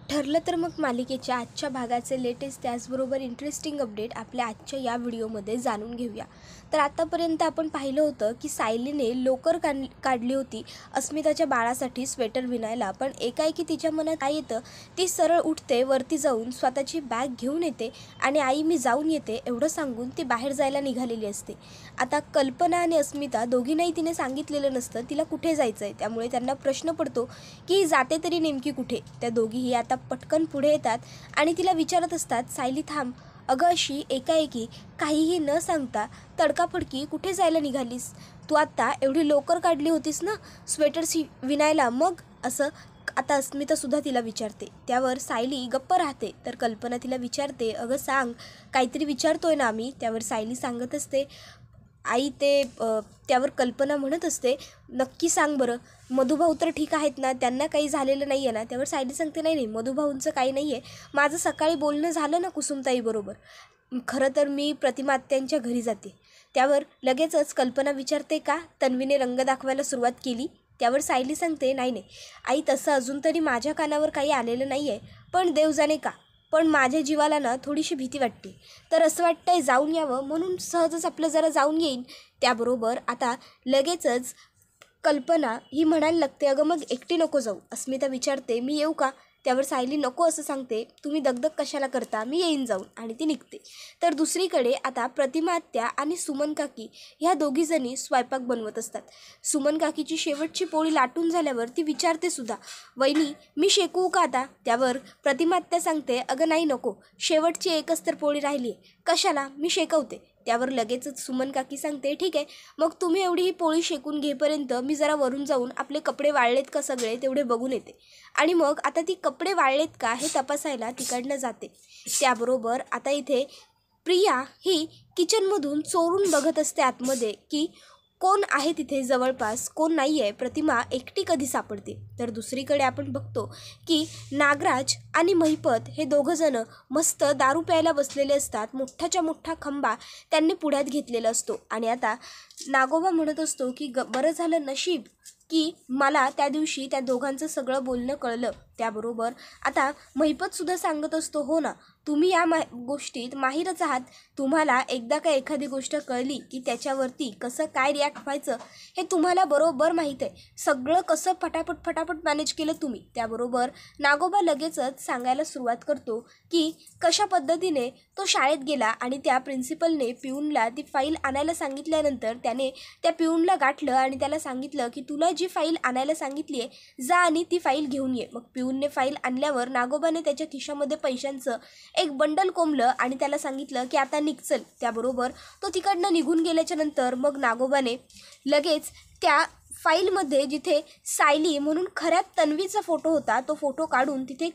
ठरलं तर मग मालिकेच्या आजच्या भागाचे लेटेस्ट त्याचबरोबर इंटरेस्टिंग अपडेट आपल्या आजच्या या व्हिडिओमध्ये जाणून घेऊया। तर आतापर्यंत आपण पाहिलं होतं की सायलीने लोकर काढली होती अस्मिताच्या बाळासाठी स्वेटर विणायला, पण एकाएकी तिच्या मनात काय येतं, ती सरळ उठते, वरती जाऊन स्वतःची बॅग घेऊन येते आणि आई मी जाऊन येते एवढं सांगून ती बाहेर जायला निघालेली असते। आता कल्पना आणि अस्मिता दोघींनाही तिने सांगितलेलं नसतं तिला कुठे जायचं आहे, त्यामुळे त्यांना प्रश्न पडतो की ही जाते तरी नेमकी कुठे। त्या दोघीही आता पटकन पुढे येतात आणि तिला विचारत असतात, सायली थांब, अगं अशी एकाएकी काहीही न सांगता तडकाफडकी कुठे जायला निघालीस? तू आता एवढी लोकर काढली होतीस ना स्वेटर्स विणायला, मग असं आता अस्मितासुद्धा तिला विचारते। त्यावर सायली गप्प राहते, तर कल्पना तिला विचारते, अगं सांग, काहीतरी विचारतोय ना आम्ही। त्यावर सायली सांगत असते, आई त्यावर कल्पना म्हणत असते, नक्की सांग बरं, मधुभाऊ तर ठीक आहेत ना, त्यांना काही झालेलं नाही आहे ना? त्यावर सायली सांगते, नाही नाही, मधुभाऊंचं काही नाही आहे, माझं सकाळी बोलणं झालं ना कुसुमताईबरोबर, खरं तर मी प्रतिमा आत्यांच्या घरी जाते। त्यावर लगेचच कल्पना विचारते, का तन्वीने रंग दाखवायला सुरुवात केली? त्यावर सायली सांगते, नाही नाही आई, तसं अजून तरी माझ्या कानावर काही आलेलं नाही आहे, पण देव जाणे का, पण माझ्या जीवाला ना थोडीशी भीती वाटते, तर असं वाटतंय जाऊन यावं, म्हणून सहजच आपलं जरा जाऊन येईन। त्याबरोबर आता लगेचच कल्पना ही म्हणायला लागते, अगं मग एकटी नको जाऊ। अस्मिता विचारते, मी येऊ का? त्यावर सायली नको असं सांगते, तुम्ही दगदग कशाला करता, मी येईन जाऊन, आणि ती निघते। तर दुसरीकडे आता प्रतिमा आत्या आणि सुमन काकी ह्या दोघीजणी स्वयंपाक बनवत असतात। सुमन काकीची शेवटची पोळी लाटून झाल्यावर ती विचारते सुद्धा, वहिनी मी शेकू का आता? त्यावर प्रतिमा आत्या सांगते, अगं नाही नको, शेवटची एकच तर पोळी राहिली आहे, कशाला, मी शेकवते। त्यावर लगेचच सुमन काकी सांगते, ठीक आहे, मग तुम्ही एवढी ही पोळी शेकून घेपर्यंत मी जरा वरून जाऊन आपले कपडे वाळलेत का सगळे तेवढे बघून येते। आणि मग आता ती कपडे वाळलेत का हे तपासायला तिकडनं जाते। त्याबरोबर आता इथे प्रिया ही किचनमधून चोरून बघत असते आतमध्ये की कोण आहे तिथे जवळपास, कोण नाही आहे, प्रतिमा एकटी कधी सापडते। तर दुसरीकडे आपण बघतो की नागराज आणि महिपत हे दोघंजणं मस्त दारू प्यायला बसलेले असतात। मोठाच्या मोठा खंबा त्यांनी पुढ्यात घेतलेला असतो आणि आता नागोबा म्हणत असतो की बरं झालं नशीब की मला त्या दिवशी त्या दोघांचं सगळं बोलणं कळलं। त्याबरोबर आता महिपतसुद्धा सांगत असतो, हो ना, तुम्ही या गोष्टीत माहीरच आहात, तुम्हाला एकदा का एखादी गोष्ट कळली की त्याच्यावरती कसं काय रिॲक्ट व्हायचं हे तुम्हाला बरोबर माहीत आहे, सगळं कसं फटाफट मॅनेज केलं तुम्ही। त्याबरोबर नागोबा लगेचच सांगायला सुरुवात करतो की कशा पद्धतीने तो शाळेत गेला आणि त्या प्रिन्सिपलने पिऊनला ती फाईल आणायला सांगितल्यानंतर त्याने त्या पिऊनला गाठलं आणि त्याला सांगितलं की तुला जी फाईल आणायला सांगितली आहे जा आणि ती फाईल घेऊन ये। मग पिऊनने फाईल आणल्यावर नागोबाने त्याच्या खिशामध्ये पैशांचं एक बंडल कोंबलं आणि त्याला सांगितलं की आता निघ चल। त्याबरोबर तो तिकडनं निघून गेल्याच्या नंतर मग नागोबाने लगेच त्या फाईलमध्ये जिथे सायली म्हणून खऱ्या तन्वीचा फोटो होता तो फोटो काढून तिथे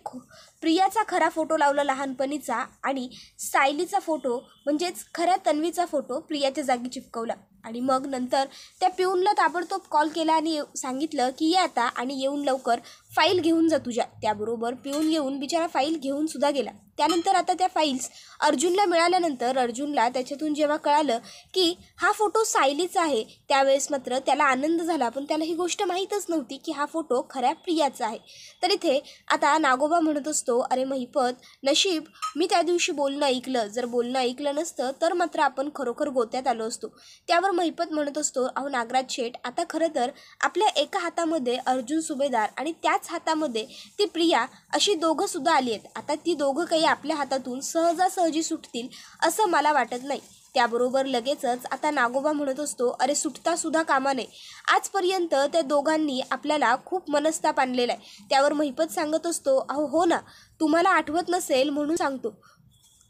प्रियाचा खरा फोटो लावला लहानपणीचा आणि सायलीचा फोटो म्हणजेच खऱ्या तन्वीचा फोटो प्रियाच्या जागी चिपकवला। आणि मग नंतर त्या पिऊनला ताबडतोब कॉल केला आणि सांगितलं की ये आता आणि येऊन लवकर फाईल घेऊन जा तुझ्या। त्याबरोबर पिऊन येऊन बिचारा फाईल घेऊन सुद्धा गेला। त्यानंतर आता त्या फाईल्स अर्जुनला मिळाल्यानंतर अर्जुनला त्याच्यातून जेव्हा कळालं की हा फोटो सायलीचा आहे त्यावेळेस मात्र त्याला आनंद झाला, पण त्याला ही गोष्ट माहीतच नव्हती की हा फोटो खऱ्या प्रियाचा आहे। तर इथे आता नागोबा म्हणत असतो, अरे महिपत, नशीब मी त्या दिवशी बोलणं ऐकलं, जर बोलणं ऐकलं नसतं तर मात्र आपण खरोखर गोत्यात आलो असतो। त्यावर महिपत म्हणत असतो, अहो नागराज शेठ, आता खरं तर आपल्या एका हातामध्ये अर्जुन सुभेदार आणि त्याच हातामध्ये ती प्रिया अशी दोघं सुद्धा आली आहेत, आता ती दोघं काही आपल्या हातातून सहजासहजी सुटतील असं मला वाटत नाही। त्याबरोबर लगेचच आता नागोबा म्हणत असतो, अरे सुटता सुद्धा कामा नये, आजपर्यंत त्या दोघांनी आपल्याला खूप मनस्ताप आणलेला आहे। त्यावर महिपत सांगत असतो, अहो हो ना, तुम्हाला आठवत नसेल म्हणून सांगतो,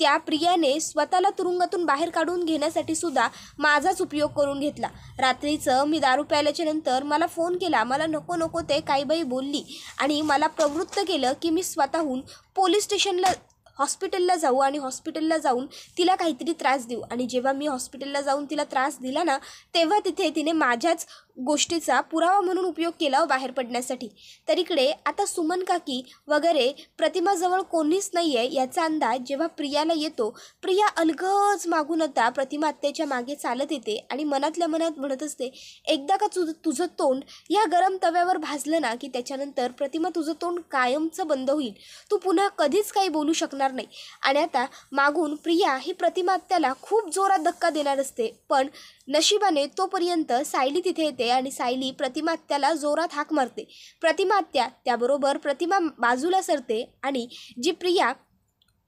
त्या प्रियाने स्वतःला तुरुंगातून बाहेर काढून घेण्यासाठी सुद्धा माझाच उपयोग करून घेतला। रात्रीचं मी दारू प्यायल्याच्या नंतर मला फोन केला, मला नको नको ते काही बाई बोलली आणि मला प्रवृत्त केलं की मी स्वतःहून पोलीस स्टेशनला हॉस्पिटलला जाऊ आणि हॉस्पिटलला जाऊन तिला काहीतरी त्रास देऊ। आणि जेव्हा मी हॉस्पिटलला जाऊन तिला त्रास दिला ना, तेव्हा तिथे तिने माझ्याच गोष्टीचा पुरावा म्हणून उपयोग केला बाहेर पडण्यासाठी. तर इकडे आता सुमन काकी वगैरे प्रतिमाजवळ कोणीच नाही आहे याचा अंदाज जेव्हा प्रियाला येतो, प्रिया अलगद मागून आता प्रतिमा आत्याच्या मागे चालत येते आणि मनातल्या मनात म्हणत असते, एकदा का तुझं तोंड या गरम तव्यावर भाजलं ना की त्याच्यानंतर प्रतिमा तुझं तोंड कायमचं बंद होईल, तू पुन्हा कधीच काही बोलू शकणार नाही. आणि आता मागून प्रिया ही प्रतिमा आत्याला खूप जोरात धक्का देणार असते, पण नशिबाने तोपर्यंत सायली तिथे येते आणि सायली प्रतिमा आत्याला जोरात हाक मारते. प्रतिमा आत्या त्याबरोबर प्रतिमा बाजूला सरते आणि जी प्रिया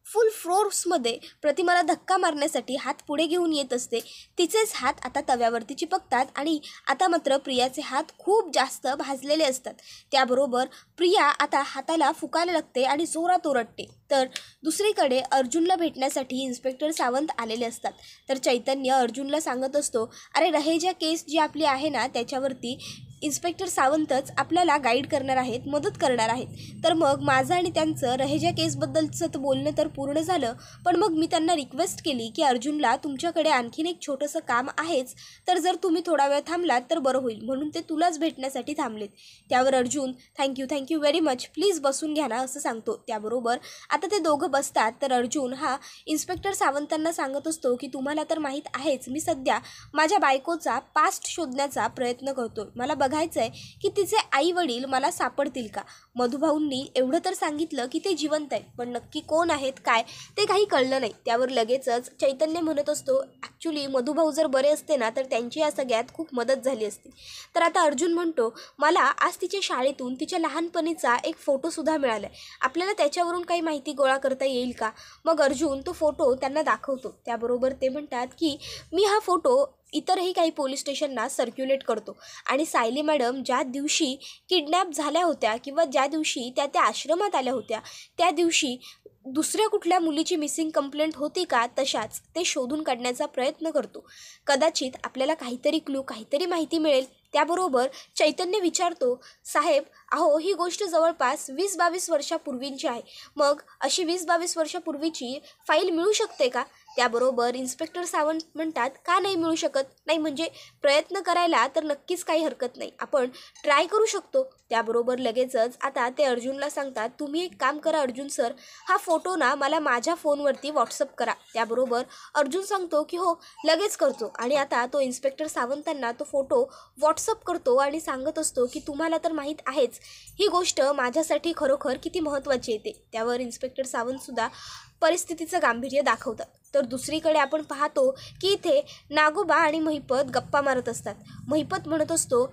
फुल फोर्समध्ये प्रतिमाला धक्का मारण्यासाठी हात पुढे घेऊन येत असते, तिचेच हात आता तव्यावरती चिपकतात आणि आता मात्र प्रियाचे हात खूप जास्त भाजलेले असतात. त्याबरोबर प्रिया आता हाताला फुकायला लागते आणि जोरात ओरडते. तर दुसरीकडे अर्जुनला भेटण्यासाठी इन्स्पेक्टर सावंत आलेले असतात. तर चैतन्य अर्जुनला सांगत असतो, अरे रहेजा केस जी आपली आहे ना त्याच्यावरती इन्स्पेक्टर सावंतच आपल्याला गाईड करणार आहेत, मदत करणार आहेत. तर मग माझं आणि त्यांचं रहेजा केसबद्दलचं तर बोलणं तर पूर्ण झालं, पण मग मी त्यांना रिक्वेस्ट केली की अर्जुनला तुमच्याकडे आणखीन एक छोटंसं काम आहेच, तर जर तुम्ही थोडा वेळ थांबलात तर बरं होईल, म्हणून ते तुलाच भेटण्यासाठी थांबलेत. त्यावर Arjun thank you very much, please बसून घ्या ना असं सांगतो. त्याबरोबर आता ते दोघं बसतात. तर अर्जुन हा इन्स्पेक्टर सावंतांना सांगत असतो की तुम्हाला तर माहीत आहेच, मी सध्या माझ्या बायकोचा पास्ट शोधण्याचा प्रयत्न करतो. मला बघायचं आहे की तिचे आई वडील मला सापडतील का. मधुभाऊंनी एवढं तर सांगितलं की ते जिवंत आहेत, पण नक्की कोण आहेत काय ते काही कळलं नाही. त्यावर लगेचच चैतन्य म्हणत असतो, ॲक्च्युली मधुभाऊ जर बरे असते ना तर त्यांची या सगळ्यात खूप मदत झाली असती. तर आता अर्जुन म्हणतो, मला आज तिच्या शाळेतून तिच्या लहानपणीचा एक फोटोसुद्धा मिळाला आहे, आपल्याला त्याच्यावरून काही माहिती गोळा करता येईल का. मग अर्जुन तो फोटो त्यांना दाखवतो. त्याबरोबर ते म्हणतात की मी हा फोटो इतरही काही पोलीस स्टेशनना सर्क्युलेट करतो आणि सायली मॅडम ज्या दिवशी किडनॅप झाल्या होत्या किंवा ज्या दिवशी त्या आश्रमात आल्या होत्या त्या दिवशी दुसऱ्या कुठल्या मुलीची मिसिंग कंप्लेंट होती का तशाच ते शोधून काढण्याचा प्रयत्न करतो. कदाचित आपल्याला काहीतरी क्लू, काहीतरी माहिती मिळेल. त्याबरोबर चैतन्य विचारतो, साहेब अहो ही गोष्ट जवळपास 20-22 वर्षापूर्वींची आहे, मग अशी 20-22 वर्षापूर्वीची फाईल मिळू शकते का. त्याबरोबर इन्स्पेक्टर सावंत म्हणतात, का नाही मिळू शकत, नाही म्हणजे प्रयत्न करायला तर नक्कीच काही हरकत नाही, आपण ट्राय करू शकतो. त्याबरोबर लगेचच आता ते अर्जुनला सांगतात, तुम्ही एक काम करा अर्जुन सर, हा फोटो ना मला माझ्या फोनवरती व्हॉट्सअप करा. त्याबरोबर अर्जुन सांगतो की हो लगेच करतो आणि आता तो इन्स्पेक्टर सावंतांना तो फोटो व्हॉट्सअप करतो आणि सांगत असतो की तुम्हाला तर माहीत आहेच ही गोष्ट माझ्यासाठी खरोखर किती महत्त्वाची येते. त्यावर इन्स्पेक्टर सावंतसुद्धा परिस्थितीचं गांभीर्य दाखवतात. तर दुसरीकडे आपण पाहतो की इथे नागोबा आणि महिपत गप्पा मारत असतात. महिपत म्हणत असतो,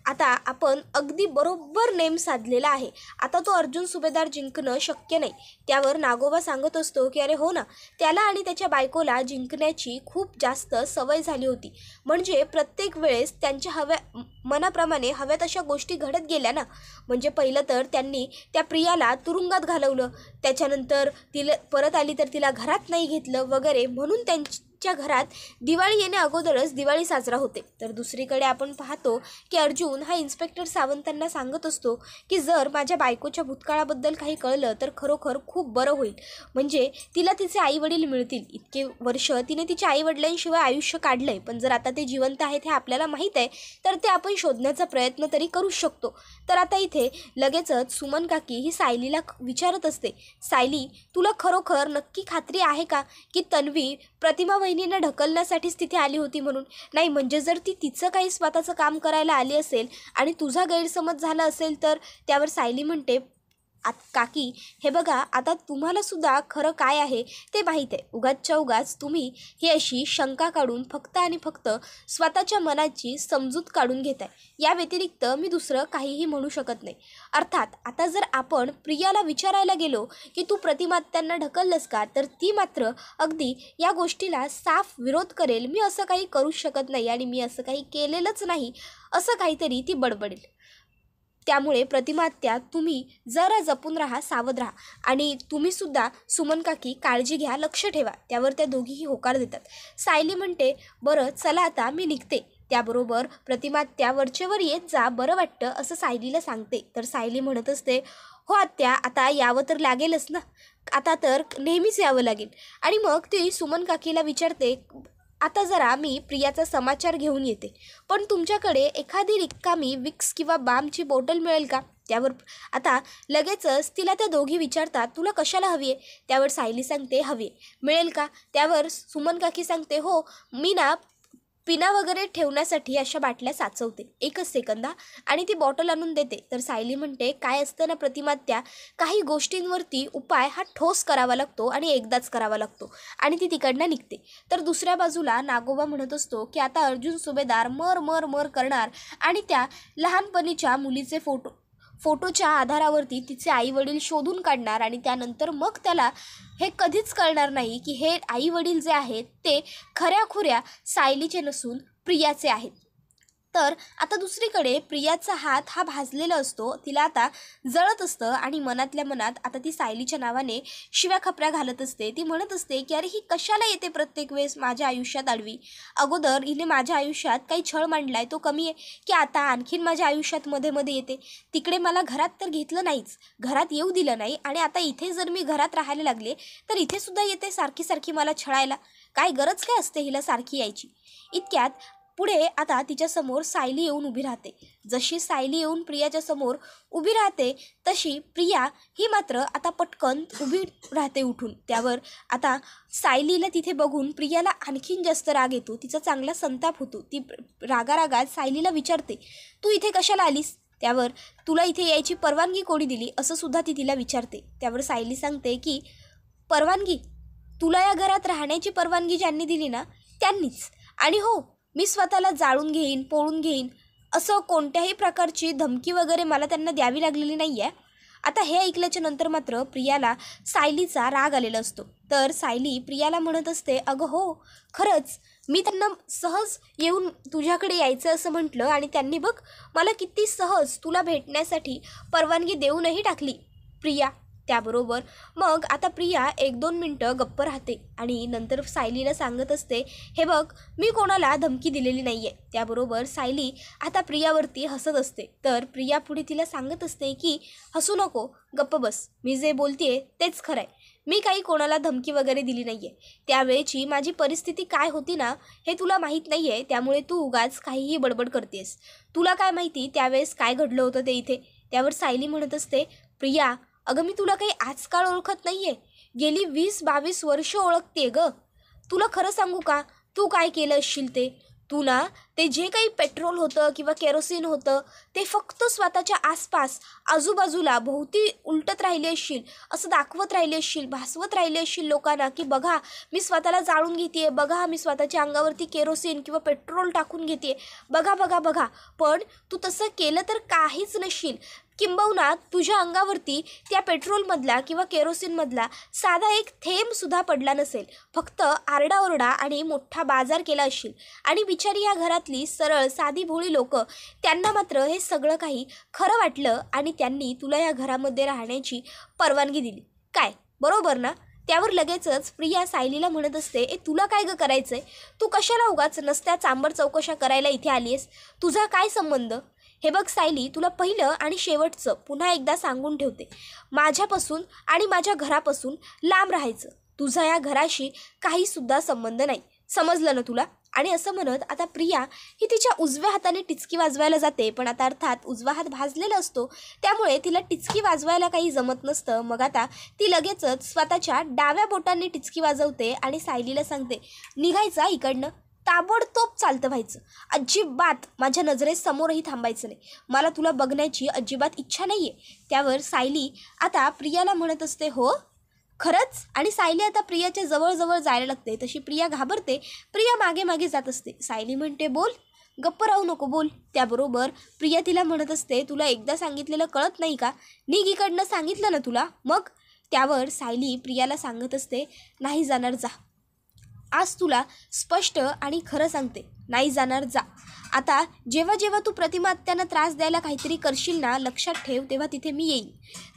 आता आपण अगदी बरोबर नेम साधलेला आहे, आता तो अर्जुन सुभेदार जिंकणं शक्य नाही. त्यावर नागोबा सांगत असतो की अरे हो ना, त्याला आणि त्याच्या बायकोला जिंकण्याची खूप जास्त सवय झाली होती, म्हणजे प्रत्येक वेळेस त्यांच्या मनाप्रमाणे हव्या तशा गोष्टी घडत गेल्या ना. म्हणजे पहिलं तर त्यांनी त्या प्रियाला तुरुंगात घालवलं, त्याच्यानंतर तिला परत आली तर तिला घरात नाही घेतलं वगैरे, म्हणून त्यांच्या घरात दिवाळी येण्या अगोदरच दिवाळी साजरा होते. तर दुसरीकडे आपण पाहतो की अर्जुन हा इन्स्पेक्टर सावंतांना सांगत असतो की जर माझ्या बायकोच्या भूतकाळाबद्दल काही कळलं तर खरोखर खूप बरं होईल, म्हणजे तिला तिचे आईवडील मिळतील. इतके वर्ष तिने तिच्या आईवडिलांशिवाय आयुष्य काढलंय, पण जर आता ते जिवंत आहेत हे आपल्याला माहीत आहे तर ते आपण शोधण्याचा प्रयत्न तरी करू शकतो. तर आता इथे लगेचच सुमन काकी ही सायलीला विचारत असते, सायली तुला खरोखर नक्की खात्री आहे का की तन्वी प्रतिमा वहिनींना ढकलण्यासाठीच तिथे आली होती म्हणून. नाही म्हणजे जर ती तिचं काही स्वतःचं काम करायला आली असेल आणि तुझा गैरसमज झाला असेल तर. त्यावर सायली म्हणते, काकी हे बघा आता तुम्हाला सुद्धा खरं काय आहे ते माहीत आहे, उगाचच्या उगाच तुम्ही ही अशी शंका काढून फक्त आणि फक्त स्वतःच्या मनाची समजूत काढून घेताय, या व्यतिरिक्त मी दुसरं काहीही म्हणू शकत नाही. अर्थात आता जर आपण प्रियाला विचारायला गेलो की तू प्रतिमात्यांना ढकललंस का, तर ती मात्र अगदी या गोष्टीला साफ विरोध करेल, मी असं काही करू शकत नाही आणि मी असं काही केलेलंच नाही असं काहीतरी ती बडबडेल. त्यामुळे प्रतिमात्या तुम्ही जरा जपून राहा, सावध राहा आणि तुम्हीसुद्धा सुमन काकी काळजी घ्या, लक्ष ठेवा. त्यावर त्या दोघीही होकार देतात. सायली म्हणते, बरं चला आता मी निघते. त्याबरोबर प्रतिमात्या वरचेवर येत जा, बरं वाटतं असं सायलीला सांगते. तर सायली म्हणत असते, हो आत्या आता यावं तर लागेलच ना, आता तर नेहमीच यावं लागेल. आणि मग ती सुमन काकीला विचारते, आता जरा मी प्रियाचा समाचार घेऊन येते, पण तुमच्याकडे एखादी रिकामी विक्स किंवा बामची बॉटल मिळेल का? त्यावर आता लगेचच तिला त्या दोघी विचारतात, तुला कशाला हवी आहे? त्यावर सायली सांगते, हवी आहे. मिळेल का? त्यावर सुमन काकी सांगते, हो मी ना पिना वगैरे ठेवण्यासाठी अशा बाटल्या साचवते, एकच सेकंद आणि ती बॉटल आणून देते. तर सायली म्हणते, काय असतं ना प्रतिमात्या, काही गोष्टींवरती उपाय हा ठोस करावा लागतो आणि एकदाच करावा लागतो, आणि ती तिकडनं निघते. तर दुसऱ्या बाजूला नागोबा म्हणत असतो की आता अर्जुन सुभेदार मर मर मर करणार आणि त्या लहानपणीच्या मुलीचे फोटोच्या आधारावरती तिचे आईवडील शोधून काढणार आणि त्यानंतर मग त्याला हे कधीच कळणार नाही की हे आईवडील जे आहेत ते खऱ्याखुऱ्या सायलीचे नसून प्रियाचे आहेत. तर आता दुसरीकडे प्रियाचा हात हा भाजलेला असतो, तिला आता जळत असतं आणि मनातल्या मनात आता ती सायलीच्या नावाने शिव्या खपऱ्या घालत असते. ती म्हणत असते की अरे ही कशाला येते प्रत्येक वेळेस माझ्या आयुष्यात आडवी? अगोदर हिने माझ्या आयुष्यात काही छळ मांडलाय तो कमी आहे की आता आणखीन माझ्या आयुष्यात मध्ये मध्ये येते? तिकडे मला घरात तर घेतलं नाहीच, घरात येऊ दिलं नाही, आणि आता इथे जर मी घरात राहायला लागले तर इथे सुद्धा येते सारखी सारखी मला छळायला. काय गरज काय असते हिला सारखी यायची? इतक्यात पुढे आता तिच्यासमोर सायली येऊन उभी राहते. जशी सायली येऊन प्रियाच्या समोर उभी राहते तशी प्रिया ही मात्र आता पटकन उभी राहते उठून. त्यावर आता सायलीला तिथे बघून प्रियाला आणखीन जास्त राग येतो, तिचा चांगला संताप होतो. ती रागारागात सायलीला विचारते, तू इथे कशाला आलीस? त्यावर तुला इथे यायची परवानगी कोणी दिली असं सुद्धा ती तिला विचारते. त्यावर सायली सांगते की परवानगी? तुला या घरात राहण्याची परवानगी ज्यांनी दिली ना त्यांनीच, आणि हो मी स्वतःला जाळून घेईन, पोळून घेईन असं कोणत्याही प्रकारची धमकी वगैरे मला त्यांना द्यावी लागलेली नाही आहे. आता हे ऐकल्याच्या नंतर मात्र प्रियाला सायलीचा राग आलेला असतो. तर सायली प्रियाला म्हणत असते, अगं हो खरंच मी त्यांना सहज येऊन तुझ्याकडे यायचं असं म्हटलं आणि त्यांनी बघ मला किती सहज तुला भेटण्यासाठी परवानगी देऊनही टाकली प्रिया. त्याबरोबर मग आता प्रिया 1-2 मिनटं गप्प राहते आणि नंतर सायलीला सांगत असते, हे बघ मी कोणाला धमकी दिलेली नाही आहे. त्याबरोबर सायली आता प्रियावरती हसत असते. तर प्रिया पुढे तिला सांगत असते की हसू नको, गप्प बस, मी जे बोलतेय तेच खरं आहे, मी काही कोणाला धमकी वगैरे दिली नाही आहे. त्यावेळेची माझी परिस्थिती काय होती ना हे तुला माहीत नाही आहे, त्यामुळे तू उगाच काहीही बडबड करतेस. तुला काय माहिती त्यावेळेस काय घडलं होतं ते इथे? त्यावर सायली म्हणत असते, प्रिया अगं मी तुला काही आजकाल ओळखत नाही आहे, गेली 20-22 वर्ष ओळखते ग. तुला खरं सांगू का तू काय केलं असशील ते? तू ना ते जे काही पेट्रोल होतं किंवा केरोसिन होतं ते फक्त स्वतःच्या आसपास आजूबाजूला भोवती उलटत राहिले असशील, असं दाखवत राहिले असशील, भासवत राहिले असशील लोकांना की बघा मी स्वतःला जाळून घेते, बघा मी स्वतःच्या अंगावरती केरोसिन किंवा पेट्रोल टाकून घेते, बघा बघा बघा. पण तू तसं केलं तर काहीच नसशील, किंबहुना तुझ्या अंगावरती त्या पेट्रोलमधला किंवा केरोसिनमधला साधा एक थेंबसुद्धा पडला नसेल, फक्त आरडाओरडा आणि मोठा बाजार केला असशील. आणि बिचारी या घरातली सरळ साधी भोळी लोक, त्यांना मात्र हे सगळं काही खरं वाटलं आणि त्यांनी तुला या घरामध्ये राहण्याची परवानगी दिली. काय बरोबर ना? त्यावर लगेचच प्रिया सायलीला म्हणत असते, तुला काय ग करायचं आहे? तू कशाला उगाच नसत्या चांबर चौकशा करायला इथे आली आहेस? तुझा काय संबंध? हे बघ सायली, तुला पहिलं आणि शेवटचं पुन्हा एकदा सांगून ठेवते, माझ्यापासून आणि माझ्या घरापासून लांब राहायचं. तुझा या घराशी काहीसुद्धा संबंध नाही, समजलं ना तुला? आणि असं म्हणत आता प्रिया ही तिच्या उजव्या हाताने टिचकी वाजवायला जाते, पण आता अर्थात उजवा हात भाजलेला असतो त्यामुळे तिला टिचकी वाजवायला काही जमत नसतं. मग आता ती लगेचच स्वतःच्या डाव्या बोटांनी टिचकी वाजवते आणि सायलीला सांगते, निघायचा इकडनं, ताबडतोब चालतं व्हायचं, अजिबात माझ्या नजरेसमोरही थांबायचं नाही, मला तुला बघण्याची अजिबात इच्छा नाही आहे. त्यावर सायली आता प्रियाला म्हणत असते, हो खरंच? आणि सायली आता प्रियाच्या जवळजवळ जायला लागते. तशी प्रिया घाबरते, प्रिया मागे मागे जात असते. सायली म्हणते, बोल, गप्प राहू नको, बोल. त्याबरोबर प्रिया तिला म्हणत असते, तुला एकदा सांगितलेलं कळत नाही का? निघ इकडनं, सांगितलं ना तुला. मग त्यावर सायली प्रियाला सांगत असते, नाही जाणार, जा. आज तुला स्पष्ट आणि खरं सांगते, नाही जाणार, जा. आता जेव्हा जेव्हा तू प्रतिमा त्यांना त्रास द्यायला काहीतरी करशील ना, लक्षात ठेव, तेव्हा तिथे मी येईन.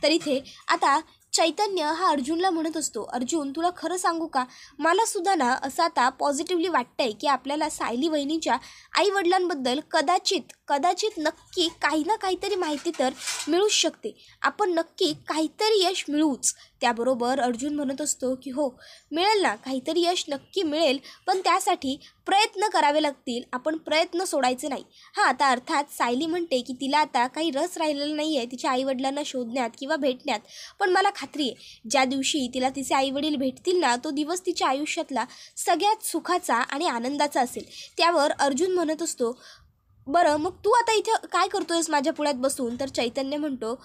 तर इथे आता चैतन्य हा अर्जुनला म्हणत असतो, अर्जुन तुला खरं सांगू का, मला सुद्धा ना असं आता पॉझिटिव्हली वाटतंय की आपल्याला सायली वहिनीच्या आईवडिलांबद्दल कदाचित नक्की काही ना काहीतरी माहिती तर मिळूच शकते, आपण नक्की काहीतरी यश मिळवूच. त्याबरोबर अर्जुन म्हणत असतो की हो मिळेल ना, काहीतरी यश नक्की मिळेल, पण त्यासाठी प्रयत्न करावे लागतील, आपण प्रयत्न सोडायचे नाही. हां, आता अर्थात सायली म्हणते की तिला आता काही रस राहिलेला नाही आहे तिच्या आईवडिलांना शोधण्यात किंवा भेटण्यात, पण मला खात्री आहे ज्या दिवशी तिला तिचे आईवडील भेटतील ना, तो दिवस तिच्या आयुष्यातला सगळ्यात सुखाचा आणि आनंदाचा असेल. त्यावर अर्जुन म्हणत असतो, बरं मग तू आता इथे काय करतोयस माझ्या पुढ्यात बसून? तर चैतन्य म्हणतो,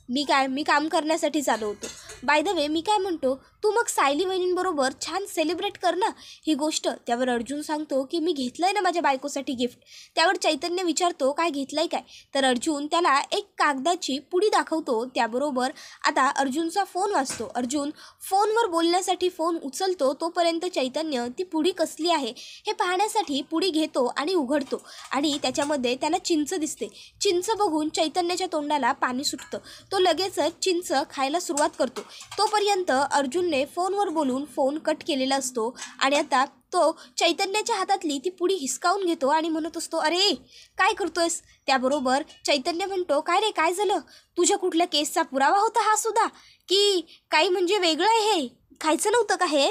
मी काम करण्यासाठीच आलो होतो. बाय द वे मी काय म्हणतो, तू मग सायली वहिनींबरोबर छान सेलिब्रेट कर ना ही गोष्ट. त्यावर अर्जुन सांगतो की मी घेतलं आहे ना माझ्या बायकोसाठी गिफ्ट. त्यावर चैतन्य विचारतो काय घेतलं आहे काय? तर अर्जुन त्याला एक कागदाची पुडी दाखवतो. त्याबरोबर आता अर्जुनचा फोन वाजतो. अर्जुन फोनवर बोलण्यासाठी फोन उचलतो, तोपर्यंत चैतन्य ती पुडी कसली आहे हे पाहण्यासाठी पुडी घेतो आणि उघडतो आणि त्याच्यामध्ये त्याला चिंच दिसते. चिंच बघून चैतन्याच्या तोंडाला पाणी सुटतं. तो लगेचच चिंच खायला सुरुवात करतो. तोपर्यंत अर्जुनने फोनवर बोलून फोन कट केलेला असतो आणि आता तो चैतन्याच्या हातातली ती पुडी हिसकावून घेतो आणि म्हणत असतो, अरे काय करतोयस? त्याबरोबर चैतन्य म्हणतो, काय रे काय झालं? तुझ्या कुठल्या केसचा पुरावा होता हा सुद्धा, की काही म्हणजे वेगळं आहे? हे खायचं नव्हतं का? हे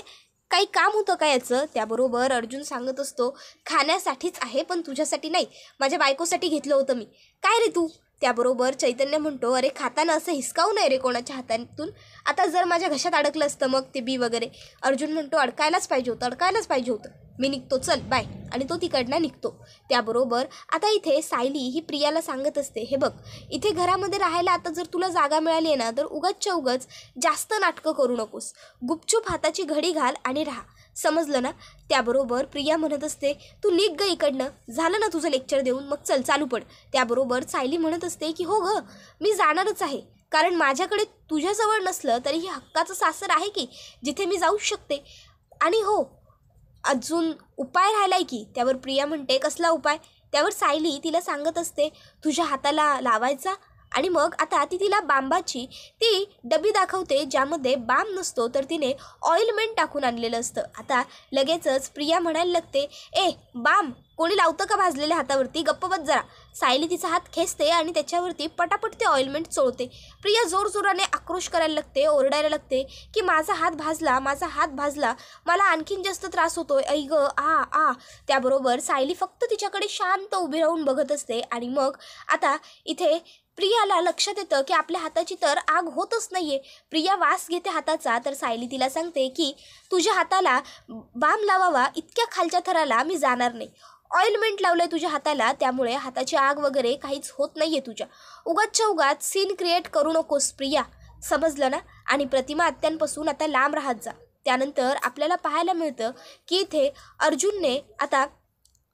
काही काम होतं का याचं? त्याबरोबर अर्जुन सांगत असतो, खाण्यासाठीच आहे पण तुझ्यासाठी नाही, माझ्या बायकोसाठी घेतलं होतं मी. काय रे तू? त्याबरोबर चैतन्य म्हणतो, अरे खाताना असं हिसकावू नये रे कोणाच्या हातातून. आता जर माझ्या घशात अडकलं असतं मग ते बी वगैरे. अर्जुन म्हणतो, अडकायलाच पाहिजे होतं. मी निघतो, चल बाय. आणि तो तिकडनं निघतो. त्याबरोबर आता इथे सायली ही प्रियाला सांगत असते, हे बघ इथे घरामध्ये राहायला आता जर तुला जागा मिळाली ना, तर उगाचच्या उगाच जास्त नाटकं करू नकोस. गुपचूप हाताची घडी घाल आणि राहा, समजलं ना? त्याबरोबर प्रिया म्हणत असते, तू निघ ग इकडनं, झालं ना तुझं लेक्चर देऊन, मग चल चालू पड. त्याबरोबर सायली म्हणत असते की हो ग मी जाणारच आहे, कारण माझ्याकडे तुझ्याजवळ नसलं तरी हे हक्काचं सासर आहे की जिथे मी जाऊ शकते. आणि हो अजून उपाय राहिलाय की? त्यावर प्रिया म्हणते, कसला उपाय? त्यावर सायली तिला सांगत असते, तुझ्या हाताला लावायचा. आणि मग आता ती तिला बांबाची ती डबी दाखवते ज्यामध्ये बाम नसतो तर तिने ऑइलमेंट टाकून आणलेलं असतं. आता लगेचच प्रिया म्हणायला लागते, ए बाम कोणी लावतं का भाजलेल्या हातावरती? गप्प बस जरा. सायली तिचा हात खेचते आणि त्याच्यावरती पटापट ते ऑइलमेंट चोळते. प्रिया जोरजोराने आक्रोश करायला लागते, ओरडायला लागते की माझा हात भाजला, मला आणखीन जास्त त्रास होतोय, ऐ ग आ. त्याबरोबर सायली फक्त तिच्याकडे शांत उभी राहून बघत असते. आणि मग आता इथे प्रियाला लक्षात येतं की आपल्या हाताची तर आग होतच नाहीये. प्रिया वास घेते हाताचा. तर सायली तिला सांगते की तुझ्या हाताला बाम लावावा इतक्या खालच्या थराला मी जाणार नाही. ऑइलमेंट लावलंय तुझ्या हाताला, त्यामुळे हाताची आग वगैरे काहीच होत नाहीये तुझ्या. उगाचच्या उगाच सीन क्रिएट करू नकोस प्रिया, समजलं ना? आणि प्रतिमा आत्यांपासून आता लांब राहत जा. त्यानंतर आपल्याला पाहायला मिळतं की इथे अर्जुनने आता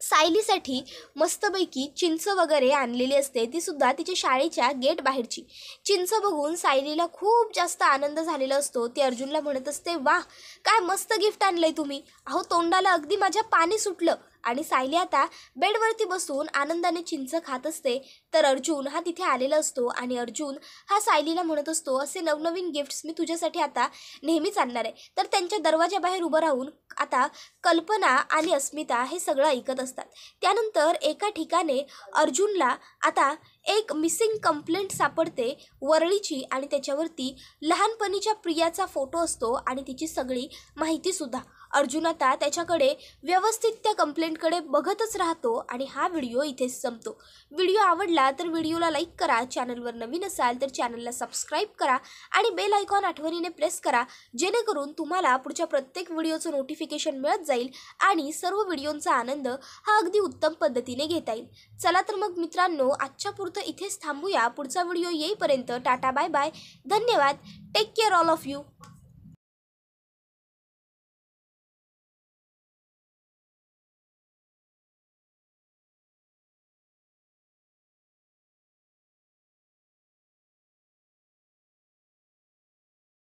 सायलीसाठी मस्तपैकी चिंच वगैरे आणलेली असते, ती सुद्धा तिच्या शाळेच्या गेट बाहेरची. चिंच बघून सायलीला खूप जास्त आनंद झालेला असतो. ती अर्जुनला म्हणत असते, वाह काय मस्त गिफ्ट आणलंय तुम्ही, अहो तोंडाला अगदी माझ्या पाणी सुटलं. आणि सायली आता बेडवरती बसून आनंदाने चिंच खात असते. तर अर्जुन हा तिथे आलेला असतो आणि अर्जुन हा सायलीला म्हणत असतो, असे नवनवीन गिफ्ट्स मी तुझ्यासाठी आता नेहमीच आणणार आहे. तर त्यांच्या दरवाजाबाहेर उभं राहून आता कल्पना आणि अस्मिता हे सगळं ऐकत असतात. त्यानंतर एका ठिकाणी अर्जुनला आता एक मिसिंग कंप्लेंट सापडते वरळीची आणि त्याच्यावरती लहानपणीच्या प्रियाचा फोटो असतो आणि तिची सगळी माहितीसुद्धा. अर्जुन आता त्याच्याकडे व्यवस्थित त्या कंप्लेंटकडे बघतच राहतो आणि हा व्हिडिओ इथेच संपतो. व्हिडिओ आवडला तर व्हिडिओला लाईक करा, चॅनलवर नवीन असाल तर चॅनलला सबस्क्राईब करा आणि बेल आयकॉन आठवणीने प्रेस करा, जेणेकरून तुम्हाला पुढच्या प्रत्येक व्हिडिओचं नोटिफिकेशन मिळत जाईल आणि सर्व व्हिडिओंचा आनंद हा अगदी उत्तम पद्धतीने घेता येईल. चला तर मग मित्रांनो, आजच्या पुरतं इथेच थांबूया. पुढचा व्हिडिओ येईपर्यंत टाटा बाय बाय, धन्यवाद, take care all of you.